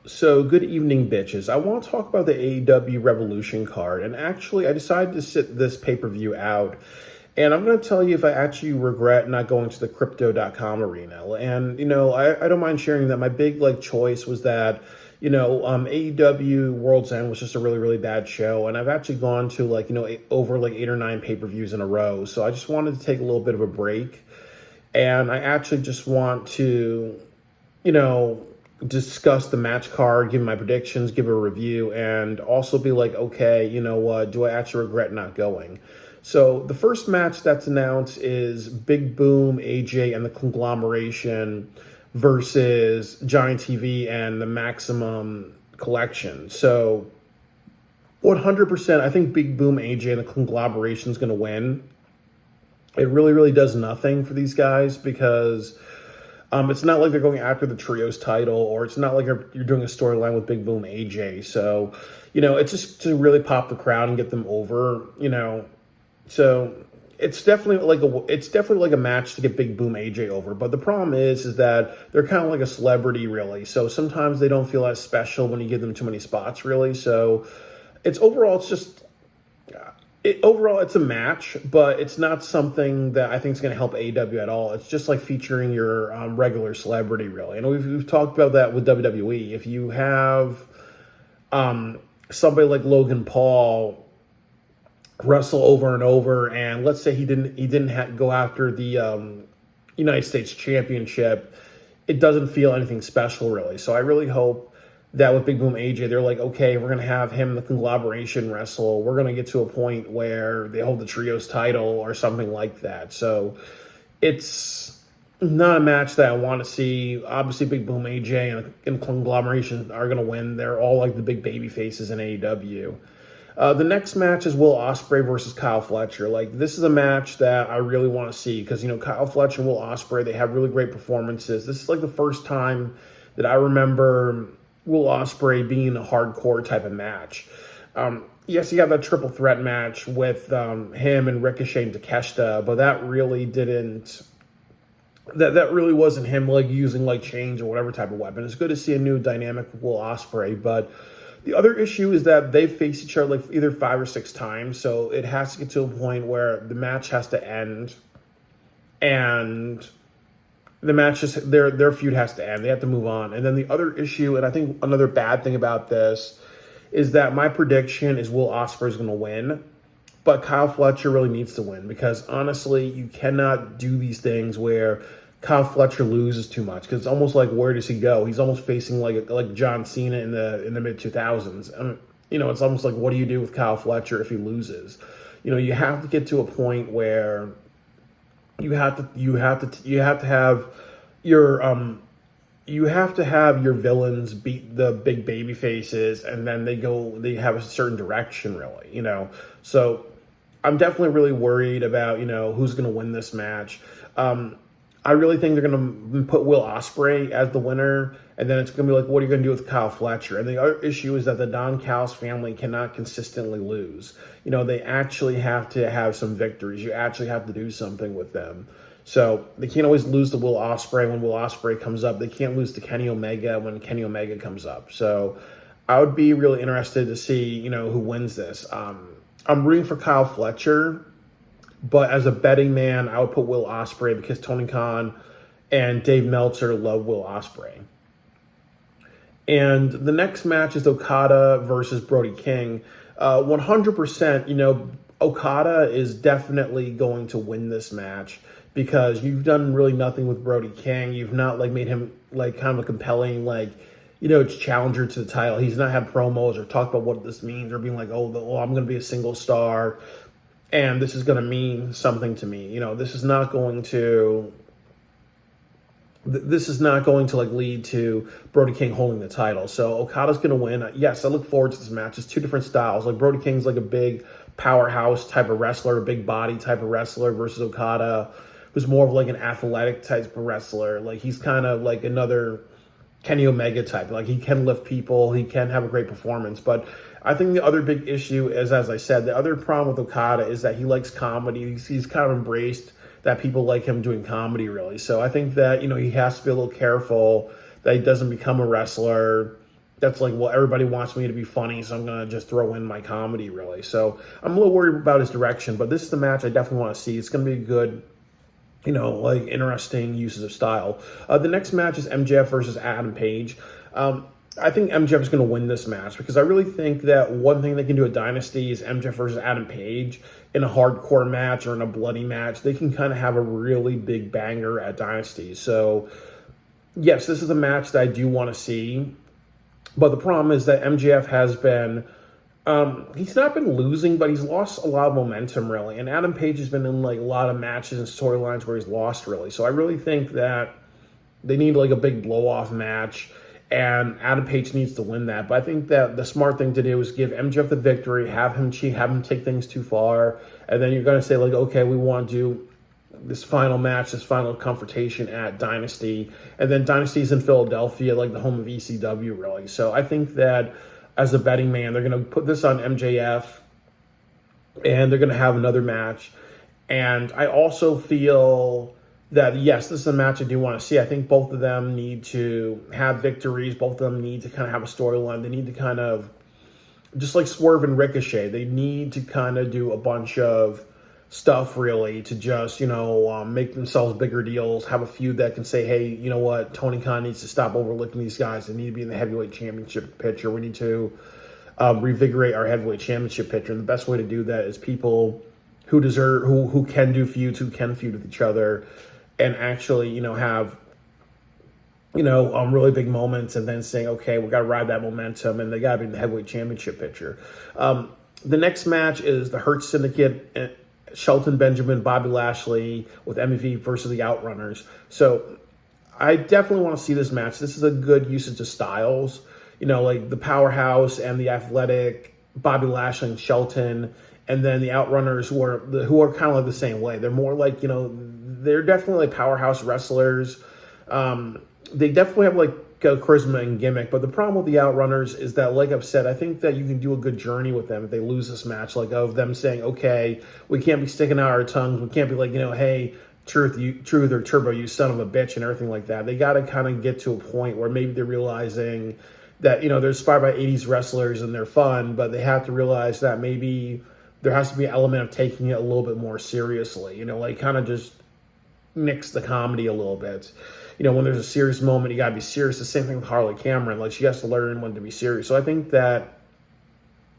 So, good evening, bitches. I want to talk about the AEW Revolution card. And actually, I decided to sit this pay per view out. And I'm going to tell you if I actually regret not going to the crypto.com arena. And, I don't mind sharing that. My big, choice was that, AEW World's End was just a really, really bad show. And I've actually gone to, over 8 or 9 pay per views in a row. So I just wanted to take a little bit of a break. And I actually just want to, you know, discuss the match card, give my predictions, give a review, and also be like, okay, you know what, do I actually regret not going? So the first match that's announced is Big Boom, AJ, and the Conglomeration versus Giant TV and the Maximum Collection. So 100%, I think Big Boom, AJ, and the Conglomeration is going to win. It really, really does nothing for these guys because it's not like they're going after the trios title, or it's not like you're doing a storyline with Big Boom AJ. So, it's just to really pop the crowd and get them over. So it's definitely like a match to get Big Boom AJ over. But the problem is that they're kind of like a celebrity, really. So sometimes they don't feel as special when you give them too many spots, really. So overall, it's a match, but it's not something that I think is going to help AEW at all. It's just like featuring your regular celebrity, really. And we've talked about that with WWE. If you have somebody like Logan Paul wrestle over and over, and let's say he didn't go after the United States Championship, it doesn't feel anything special, really. So I really hope that with Big Boom AJ, they're like, okay, we're going to have him, the Conglomeration, wrestle. We're going to get to a point where they hold the trios title or something like that. So it's not a match that I want to see. Obviously, Big Boom AJ and Conglomeration are going to win. They're all like the big baby faces in AEW. The next match is Will Ospreay versus Kyle Fletcher. This is a match that I really want to see because, Kyle Fletcher and Will Ospreay, they have really great performances. This is like the first time that I remember Will Ospreay being a hardcore type of match. Yes, you got that triple threat match with him and Ricochet and Takeshita, but that really didn't. That really wasn't him using chains or whatever type of weapon. It's good to see a new dynamic with Will Ospreay, but the other issue is that they face each other either 5 or 6 times, so it has to get to a point where the match has to end, and the match their feud has to end. They have to move on. And then the other issue, and I think another bad thing about this, is that my prediction is Will Ospreay is going to win, but Kyle Fletcher really needs to win because honestly, you cannot do these things where Kyle Fletcher loses too much because it's almost like, where does he go? He's almost facing like John Cena in the mid 2000s. It's almost like, what do you do with Kyle Fletcher if he loses? You have to get to a point where you have to have your villains beat the big baby faces, and then they have a certain direction, really. So I'm definitely really worried about who's going to win this match. I really think they're going to put Will Ospreay as the winner, and then it's going to be like, what are you going to do with Kyle Fletcher? And the other issue is that the Don Callis family cannot consistently lose. They actually have to have some victories. You actually have to do something with them. So they can't always lose to Will Ospreay when Will Ospreay comes up. They can't lose to Kenny Omega when Kenny Omega comes up. So I would be really interested to see, who wins this. I'm rooting for Kyle Fletcher, but as a betting man, I would put Will Ospreay because Tony Khan and Dave Meltzer love Will Ospreay. And the next match is Okada versus Brody King. 100%, Okada is definitely going to win this match because you've done really nothing with Brody King. You've not made him kind of a compelling challenger to the title. He's not had promos or talked about what this means or being like, I'm going to be a single star and this is going to mean something to me. This is not going to lead to Brody King holding the title. So Okada's going to win. Yes, I look forward to this match. It's 2 different styles. Brody King's a big powerhouse type of wrestler, a big body type of wrestler versus Okada, who's more of an athletic type of wrestler. He's kind of another Kenny Omega type. He can lift people. He can have a great performance. But I think the other big issue is, as I said, the other problem with Okada is that he likes comedy. He's kind of embraced that people like him doing comedy, really. So I think that, he has to be a little careful that he doesn't become a wrestler that's like, well, everybody wants me to be funny, so I'm gonna just throw in my comedy, really. So I'm a little worried about his direction, but this is the match I definitely want to see. It's gonna be good, like interesting uses of style. The next match is MJF versus Adam Page. I think MJF is going to win this match because I really think that one thing they can do at Dynasty is MJF versus Adam Page in a hardcore match or in a bloody match. They can kind of have a really big banger at Dynasty. So, yes, this is a match that I do want to see. But the problem is that MJF has been, he's not been losing, but he's lost a lot of momentum, really. And Adam Page has been in like a lot of matches and storylines where he's lost, really. So I really think that they need like a big blow-off match, and Adam Page needs to win that. But I think that the smart thing to do is give MJF the victory, have him cheat, have him take things too far, and then you're going to say, like, okay, we want to do this final match, this final confrontation at Dynasty. And then Dynasty's in Philadelphia, like the home of ECW, really. So I think that as a betting man, they're going to put this on MJF, and they're going to have another match. And I also feel that, yes, this is a match I do want to see. I think both of them need to have victories. Both of them need to kind of have a storyline. They need to kind of, just like Swerve and Ricochet, they need to kind of do a bunch of stuff, really, to just, make themselves bigger deals, have a feud that can say, hey, you know what, Tony Khan needs to stop overlooking these guys. They need to be in the heavyweight championship picture. We need to revigorate our heavyweight championship picture. And the best way to do that is people who deserve, who can do feuds, who can feud with each other, and actually, have, really big moments, and then saying, okay, we got to ride that momentum, and they got to be in the heavyweight championship picture. The next match is the Hurt Syndicate, Shelton Benjamin, Bobby Lashley with MVP versus the Outrunners. So I definitely want to see this match. This is a good usage of styles, like the powerhouse and the athletic Bobby Lashley and Shelton, and then the Outrunners who are kind of like the same way. They're more like, they're definitely like powerhouse wrestlers. They definitely have like charisma and gimmick, but the problem with the Outrunners is that, like I've said, I think that you can do a good journey with them if they lose this match, like of them saying, okay, we can't be sticking out our tongues, we can't be like, hey, truth or Turbo, you son of a bitch, and everything like that. They got to kind of get to a point where maybe they're realizing that, they're inspired by 80s wrestlers and they're fun, but they have to realize that maybe there has to be an element of taking it a little bit more seriously, like kind of just nix the comedy a little bit. When there's a serious moment, you got to be serious. The same thing with Harley Cameron. Like, she has to learn when to be serious. So I think that,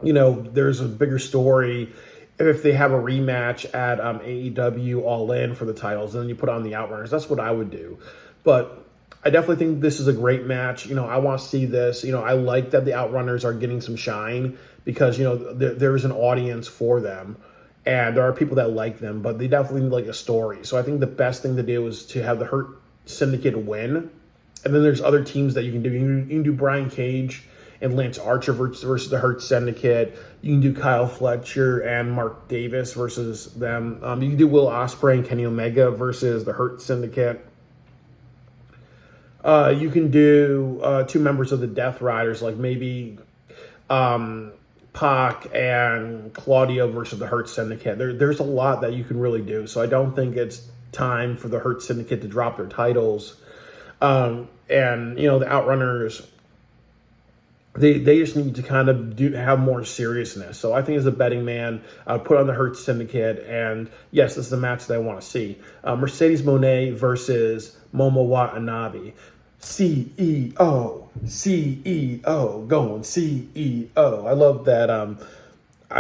there's a bigger story if they have a rematch at AEW All In for the titles, and then you put on the Outrunners. That's what I would do. But I definitely think this is a great match. I want to see this. I like that the Outrunners are getting some shine because, there is an audience for them. And there are people that like them, but they definitely need like a story. So I think the best thing to do is to have the Hurt Syndicate win. And then there's other teams that you can do. You can do Brian Cage and Lance Archer versus the Hurt Syndicate. You can do Kyle Fletcher and Mark Davis versus them. You can do Will Ospreay and Kenny Omega versus the Hurt Syndicate. You can do two members of the Death Riders, like maybe Pac and Claudio versus the Hurt Syndicate. There's a lot that you can really do. So I don't think it's time for the Hurt Syndicate to drop their titles. And, the Outrunners, they just need to kind of have more seriousness. So I think as a betting man, I would put on the Hurt Syndicate. And yes, this is a match that I want to see. Mercedes Moné versus Momo Watanabe. CEO, going CEO. I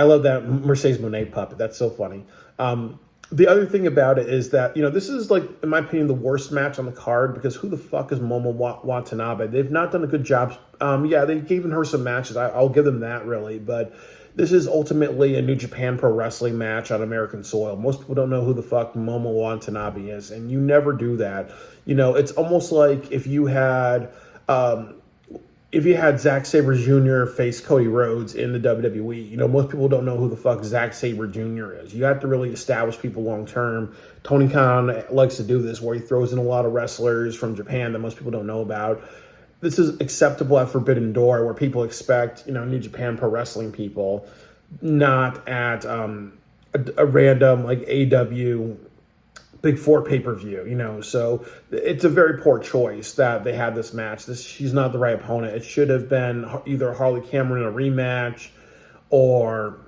love that Mercedes Moné puppet. That's so funny. The other thing about it is that, this is, like, in my opinion, the worst match on the card, because who the fuck is Momo Watanabe? They've not done a good job. They've given her some matches. I'll give them that, really. But this is ultimately a New Japan Pro Wrestling match on American soil. Most people don't know who the fuck Momo Watanabe is, and you never do that. It's almost like if you had Zack Sabre Jr. face Cody Rhodes in the WWE, most people don't know who the fuck Zack Sabre Jr. is. You have to really establish people long term. Tony Khan likes to do this, where he throws in a lot of wrestlers from Japan that most people don't know about. This is acceptable at Forbidden Door, where people expect, New Japan Pro Wrestling people, not at a random like AEW Big Four pay-per-view, so it's a very poor choice that they had this match. She's not the right opponent. It should have been either Harley Cameron in a rematch, or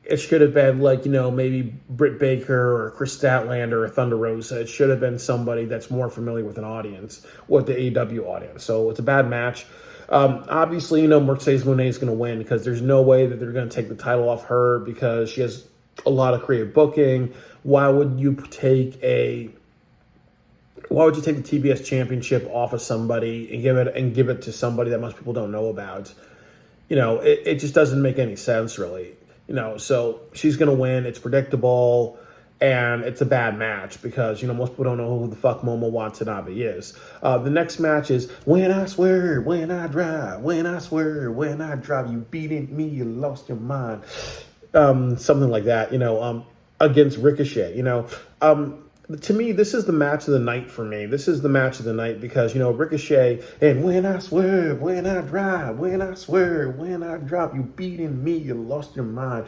it should have been like, maybe Britt Baker or Chris Statlander or Thunder Rosa. It should have been somebody that's more familiar with an audience, with the AEW audience. So it's a bad match. Obviously, Mercedes Moné is going to win, because there's no way that they're going to take the title off her, because she has a lot of creative booking. Why would you take the TBS championship off of somebody and give it to somebody that most people don't know about? It just doesn't make any sense, really. So she's going to win. It's predictable, and it's a bad match because, most people don't know who the fuck Momo Watanabe is. The next match is When I Swear, When I Drive, When I Swear, When I Drive, You Beating Me, You Lost Your Mind. Something like that, against Ricochet. To me, this is the match of the night for me. This is the match of the night because, Ricochet and When I Swear, When I Drive, When I Swear, When I Drop, You Beating Me, You Lost Your Mind.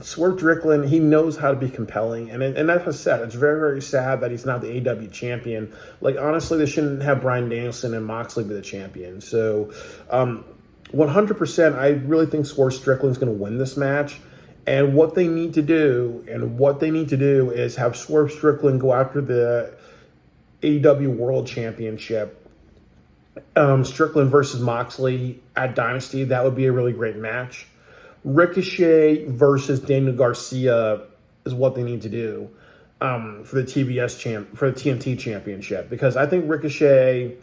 Swerve Strickland, he knows how to be compelling. And as I said, it's very, very sad that he's not the AEW champion. Like, honestly, they shouldn't have Bryan Danielson and Moxley be the champion. So, 100%, I really think Swerve Strickland's going to win this match. And what they need to do is have Swerve Strickland go after the AEW World Championship. Strickland versus Moxley at Dynasty, that would be a really great match. Ricochet versus Daniel Garcia is what they need to do for the TNT Championship, because I think Ricochet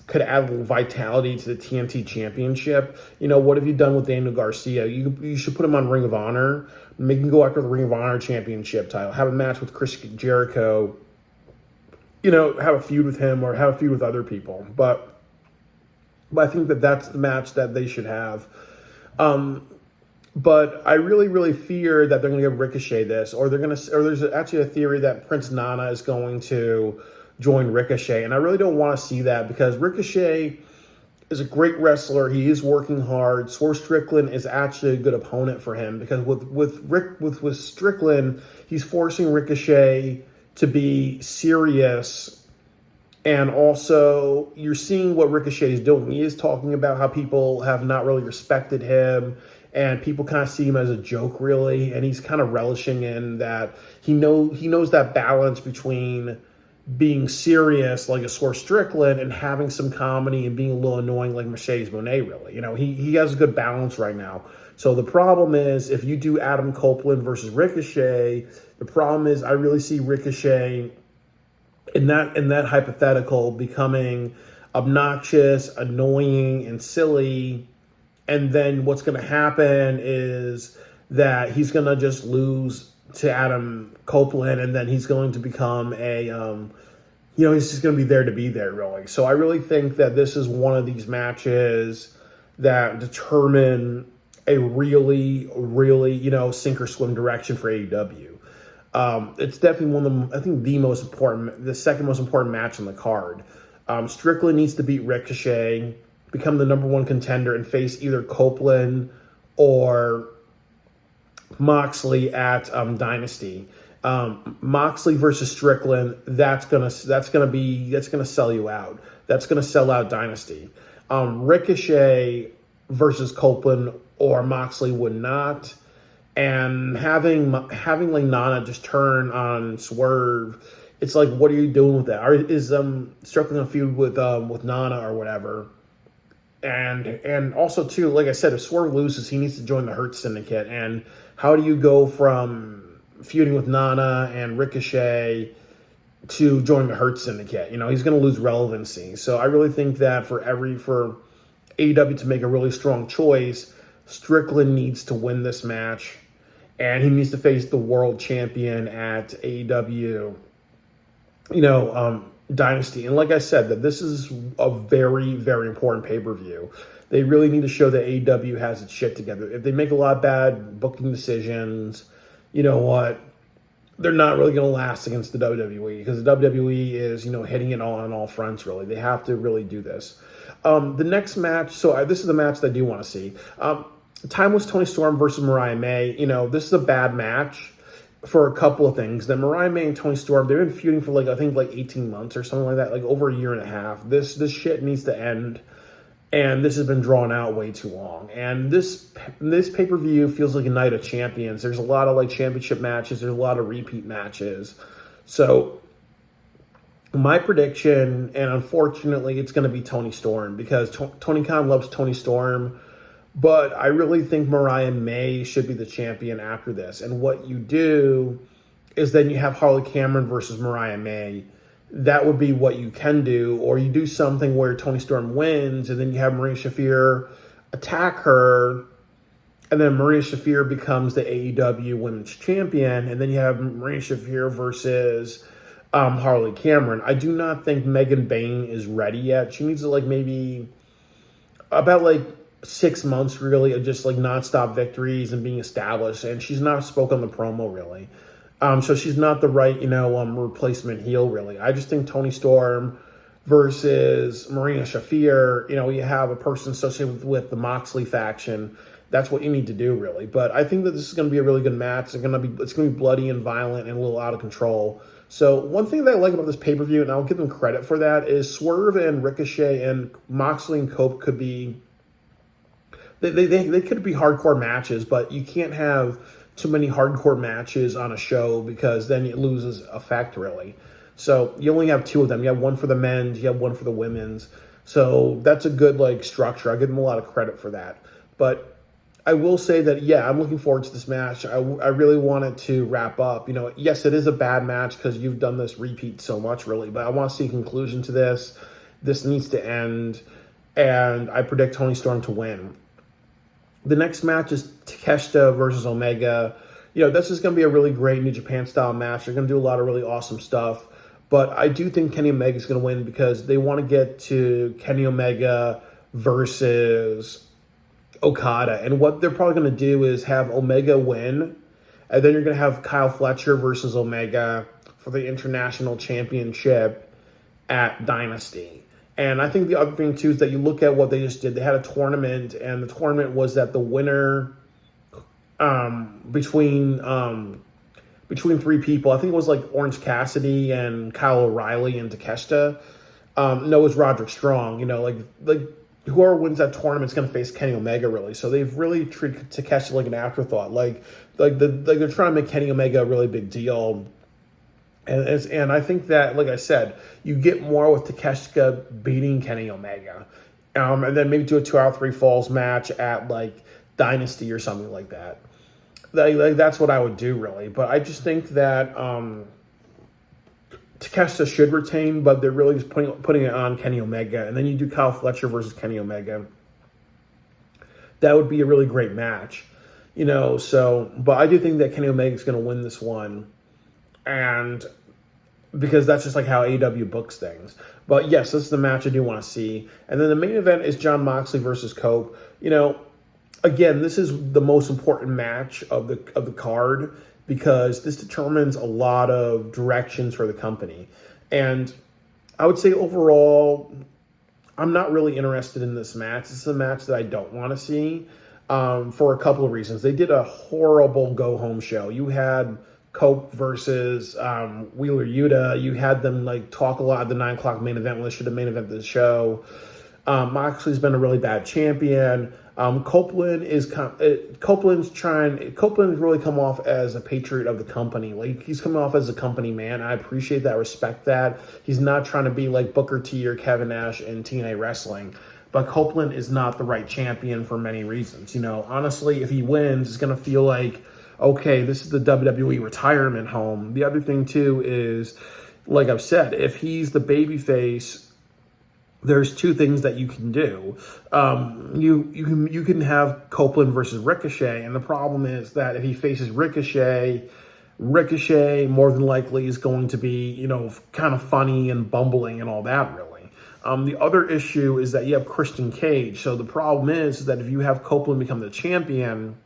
could add a little vitality to the TNT Championship. What have you done with Daniel Garcia? You should put him on Ring of Honor. Make him go after the Ring of Honor Championship title. Have a match with Chris Jericho. Have a feud with him or have a feud with other people. But I think that's the match that they should have. But I really, really fear that they're going to give Ricochet this, or there's actually a theory that Prince Nana is going to join Ricochet, and I really don't want to see that, because Ricochet is a great wrestler. He is working hard. Swerve Strickland is actually a good opponent for him, because with Strickland, he's forcing Ricochet to be serious, and also you're seeing what Ricochet is doing. He is talking about how people have not really respected him, and people kind of see him as a joke, really, and he's kind of relishing in that. He knows that balance between being serious like a Swerve Strickland and having some comedy and being a little annoying like Mercedes Moné, really. He has a good balance right now. So the problem is, if you do Adam Copeland versus Ricochet, the problem is I really see Ricochet in that hypothetical becoming obnoxious, annoying, and silly. And then what's going to happen is that he's going to just lose to Adam Copeland, and then he's going to become he's just going to be there to be there, really. So I really think that this is one of these matches that determine a really, really, sink or swim direction for AEW. It's definitely one of them, I think the second most important match on the card. Strickland needs to beat Ricochet, become the number one contender, and face either Copeland or Moxley at Dynasty. Moxley versus Strickland, that's gonna sell you out. That's gonna sell out Dynasty. Ricochet versus Copeland or Moxley would not. And having like Nana just turn on Swerve, it's like, what are you doing with that? Is Strickland a feud with Nana or whatever? And also too, like I said, if Swerve loses, he needs to join the Hurt Syndicate. And how do you go from feuding with Nana and Ricochet to joining the Hurt Syndicate? He's going to lose relevancy. So I really think that for AEW to make a really strong choice, Strickland needs to win this match, and he needs to face the world champion at AEW, Dynasty. And like I said, that this is a very, very important pay-per-view. They really need to show that AEW has its shit together. If they make a lot of bad booking decisions, you know what? They're not really going to last against the WWE, because the WWE is, hitting it on all fronts, really. They have to really do this. The next match, this is the match that I do want to see. Timeless Tony Storm versus Mariah May. This is a bad match. for a couple of things. That Mariah May and Tony Storm, they've been feuding for I think 18 months or something like that, like over a year and a half. This shit needs to end, and this has been drawn out way too long. And this pay-per-view feels like a night of champions. There's a lot of championship matches. There's a lot of repeat matches. So my prediction, and unfortunately, it's going to be Tony Storm, because Tony Khan loves Tony Storm. But I really think Mariah May should be the champion after this. And what you do is then you have Harley Cameron versus Mariah May. That would be what you can do. Or you do something where Tony Storm wins, and then you have Maria Shafir attack her, and then Maria Shafir becomes the AEW Women's Champion, and then you have Maria Shafir versus Harley Cameron. I do not think Megan Bayne is ready yet. She needs to maybe about 6 months really of just nonstop victories and being established, and she's not spoke on the promo really. So she's not the right replacement heel really. I just think Tony Storm versus Marina Shafir, you have a person associated with the Moxley faction. That's what you need to do really. But I think that this is going to be a really good match. It's going to be bloody and violent and a little out of control. So one thing that I like about this pay-per-view, and I'll give them credit for that, is Swerve and Ricochet and Moxley and Cope could be. They could be hardcore matches, but you can't have too many hardcore matches on a show, because then it loses effect, really. So you only have 2 of them. You have one for the men's, you have one for the women's. So that's a good structure. I give them a lot of credit for that. But I will say that, yeah, I'm looking forward to this match. I really want it to wrap up. Yes, it is a bad match because you've done this repeat so much, really. But I want to see a conclusion to this. This needs to end. And I predict Tony Storm to win. The next match is Takeshita versus Omega. This is going to be a really great New Japan style match. They're going to do a lot of really awesome stuff. But I do think Kenny Omega is going to win, because they want to get to Kenny Omega versus Okada. And what they're probably going to do is have Omega win, and then you're going to have Kyle Fletcher versus Omega for the International Championship at Dynasty. And I think the other thing, too, is that you look at what they just did. They had a tournament, and the tournament was that the winner between 3 people, I think it was Orange Cassidy and Kyle O'Reilly and Takeshita. No, it was Roderick Strong. Whoever wins that tournament is going to face Kenny Omega, really. So they've really treated Takeshita like an afterthought. They're trying to make Kenny Omega a really big deal. And I think that, like I said, you get more with Takeshita beating Kenny Omega. And then maybe do a 2 out of 3 falls match at Dynasty or something like that. That's what I would do, really. But I just think that Takeshita should retain, but they're really just putting it on Kenny Omega. And then you do Kyle Fletcher versus Kenny Omega. That would be a really great match. But I do think that Kenny Omega is going to win this one. And because that's just how AEW books things. But yes, this is the match I do want to see. And then the main event is Jon Moxley versus Cope. Again, this is the most important match of the card, because this determines a lot of directions for the company. And I would say overall, I'm not really interested in this match. This is a match that I don't want to see for a couple of reasons. They did a horrible go-home show. You had Cope versus Wheeler Yuta. You had them talk a lot at the 9 o'clock main event when they should have main evented the show. Moxley's been a really bad champion. Copeland's really come off as a patriot of the company. He's coming off as a company man. I appreciate that, respect that. He's not trying to be like Booker T or Kevin Nash in TNA Wrestling. But Copeland is not the right champion for many reasons. Honestly, if he wins, it's going to feel like, okay, this is the WWE retirement home. The other thing, too, is, like I've said, if he's the babyface, there's 2 things that you can do. You can have Copeland versus Ricochet, and the problem is that if he faces Ricochet more than likely is going to be, kind of funny and bumbling and all that, really. The other issue is that you have Christian Cage. So the problem is that if you have Copeland become the champion,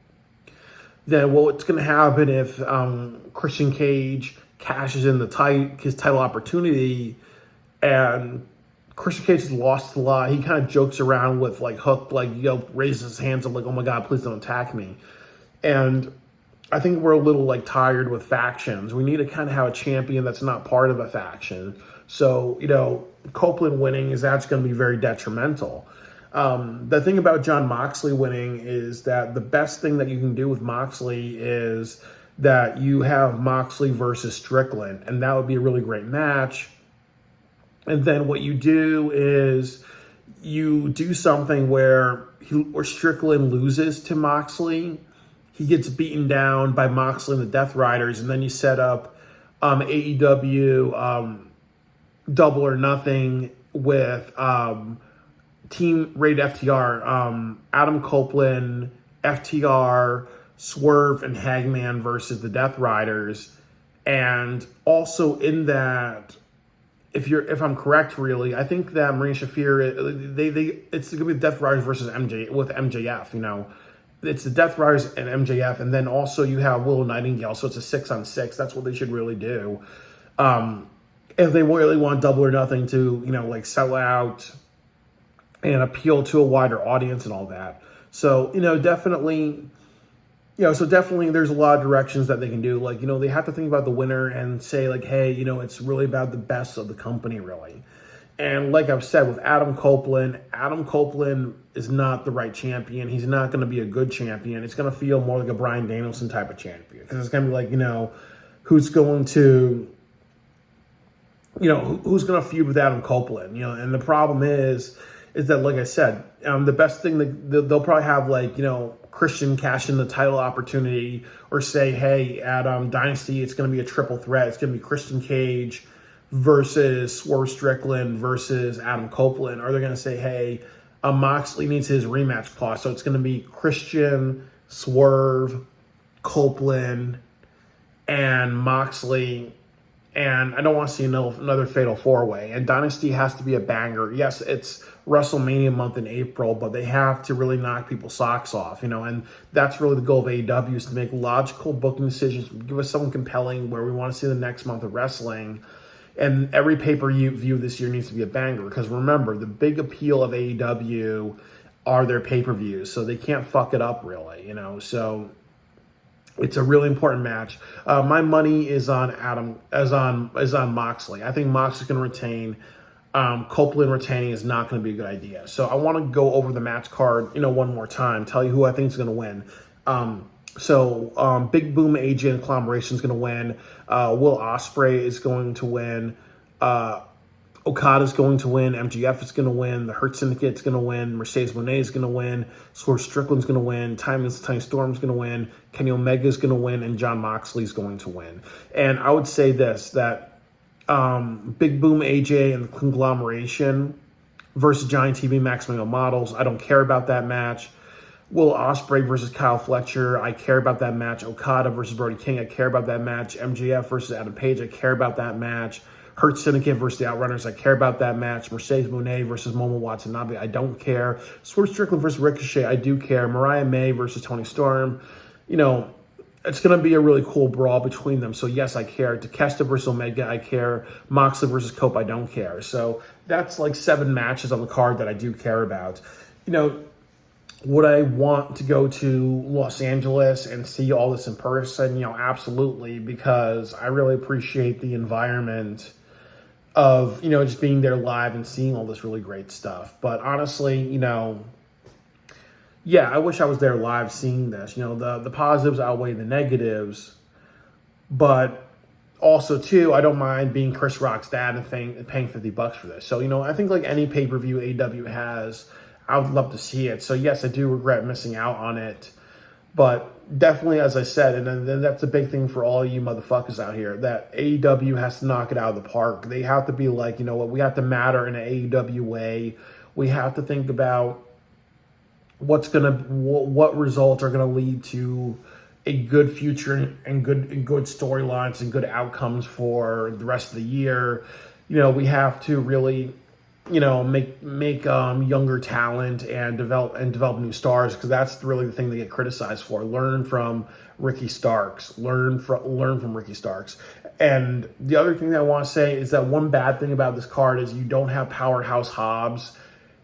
then what's going to happen if Christian Cage cashes in his title opportunity, and Christian Cage has lost a lot. He kind of jokes around with Hook, raises his hands up oh my God, please don't attack me. And I think we're a little like tired with factions. We need to kind of have a champion that's not part of a faction. So, Copeland winning is actually going to be very detrimental. The thing about John Moxley winning is that the best thing that you can do with Moxley is that you have Moxley versus Strickland, and that would be a really great match. And then what you do is you do something where Strickland loses to Moxley. He gets beaten down by Moxley and the Death Riders, and then you set up AEW Double or Nothing with Team Rated FTR, Adam Copeland, FTR, Swerve, and Hangman versus the Death Riders. And also in that, if I'm correct, really, I think that Marina Shafir, it's going to be the Death Riders versus MJF. It's the Death Riders and MJF, and then also you have Willow Nightingale, so it's a 6-on-6. That's what they should really do. If they really want Double or Nothing to, sell out and appeal to a wider audience and all that. So, definitely, definitely there's a lot of directions that they can do. Like, they have to think about the winner and say, like, hey, it's really about the best of the company, really. And like I've said, with Adam Copeland is not the right champion. He's not going to be a good champion. It's going to feel more like a Bryan Danielson type of champion. Because it's going to be like, who's going to, who's going to feud with Adam Copeland? And the problem is that, like I said, the best thing they'll probably have, like, Christian cash in the title opportunity, or say, hey, at Dynasty, it's going to be a triple threat. It's going to be Christian Cage versus Swerve Strickland versus Adam Copeland. Or they're going to say, hey, Moxley needs his rematch clause. So it's going to be Christian, Swerve, Copeland, and Moxley. And I don't want to see another fatal four-way. And Dynasty has to be a banger. Yes, it's WrestleMania month in April, but they have to really knock people's socks off, and that's really the goal of AEW, is to make logical booking decisions, give us something compelling where we want to see the next month of wrestling. And every pay-per-view this year needs to be a banger, because remember, the big appeal of AEW are their pay-per-views, so they can't fuck it up, really, so it's a really important match. My money is on Moxley. I think Moxley's going to retain. Copeland retaining is not going to be a good idea. So I want to go over the match card, one more time, tell you who I think is going to win. Big Boom AJ and Conglomeration is going to win. Will Ospreay is going to win. Okada's going to win. MGF is going to win. The Hurt Syndicate is going to win. Mercedes Moné is going to win. Swerve Strickland's going to win. Tiny Storm's going to win. Kenny Omega is going to win. And John Moxley is going to win. And I would say this, that Big Boom AJ and the Conglomeration versus Giant TV Maximum Models, I don't care about that match. Will Ospreay versus Kyle Fletcher, I care about that match. Okada versus Brody King, I care about that match. MJF versus Adam Page, I care about that match. Hurt Syndicate versus the Outrunners, I care about that match. Mercedes Moné versus Momo Watanabe, I don't care. Swerve Strickland versus Ricochet, I do care. Mariah May versus Toni Storm, it's going to be a really cool brawl between them. So, yes, I care. Takeshita versus Omega, I care. Moxley versus Cope, I don't care. So, that's like 7 matches on the card that I do care about. Would I want to go to Los Angeles and see all this in person? Absolutely, because I really appreciate the environment of, just being there live and seeing all this really great stuff. But honestly, yeah, I wish I was there live seeing this. The positives outweigh the negatives. But also, too, I don't mind being Chris Rock's dad and paying $50 for this. So, I think like any pay-per-view AEW has, I would love to see it. So, yes, I do regret missing out on it. But definitely, as I said, and then that's a big thing for all you motherfuckers out here, that AEW has to knock it out of the park. They have to be like, we have to matter in an AEW way. We have to think about what results are gonna lead to a good future and good storylines and good outcomes for the rest of the year. We have to really, make younger talent and develop new stars, because that's really the thing they get criticized for. Learn from Ricky Starks. Learn from Ricky Starks. And the other thing that I want to say is that one bad thing about this card is you don't have Powerhouse Hobbs,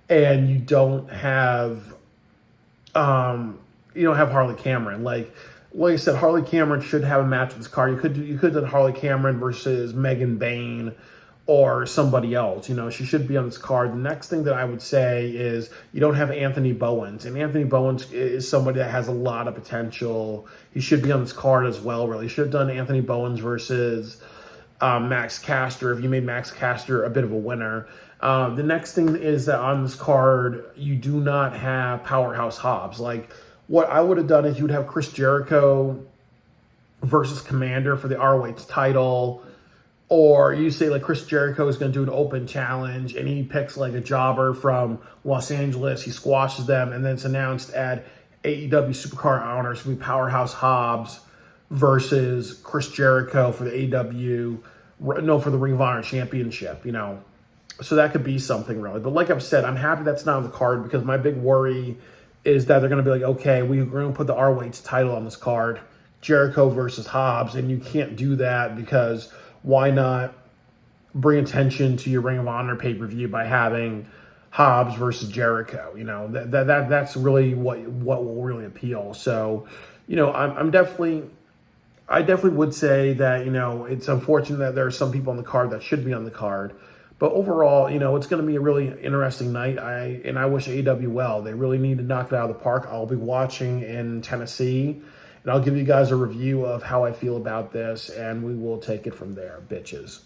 and you don't have Harley Cameron. Like, like I said, Harley Cameron should have a match with this card. You could have done Harley Cameron versus Megan Bayne or somebody else. She should be on this card. The next thing that I would say is you don't have Anthony Bowens. And Anthony Bowens is somebody that has a lot of potential. He should be on this card as well, really. You should have done Anthony Bowens versus Max Caster if you made Max Caster a bit of a winner. The next thing is that on this card, you do not have Powerhouse Hobbs. Like, what I would have done is you would have Chris Jericho versus Commander for the ROH title. Or you say like Chris Jericho is going to do an open challenge and he picks like a jobber from Los Angeles. He squashes them and then it's announced at AEW Supercard Honors to be Powerhouse Hobbs versus Chris Jericho for the for the Ring of Honor Championship, So that could be something really. But like I've said, I'm happy that's not on the card because my big worry is that they're going to be like, okay, we're going to put the ROH title on this card, Jericho versus Hobbs, and you can't do that because why not bring attention to your Ring of Honor pay-per-view by having Hobbs versus Jericho? That's really what will really appeal. So, I definitely would say that, it's unfortunate that there are some people on the card that should be on the card. But overall, it's going to be a really interesting night. I wish AEW well. They really need to knock it out of the park. I'll be watching in Tennessee, and I'll give you guys a review of how I feel about this, and we will take it from there, bitches.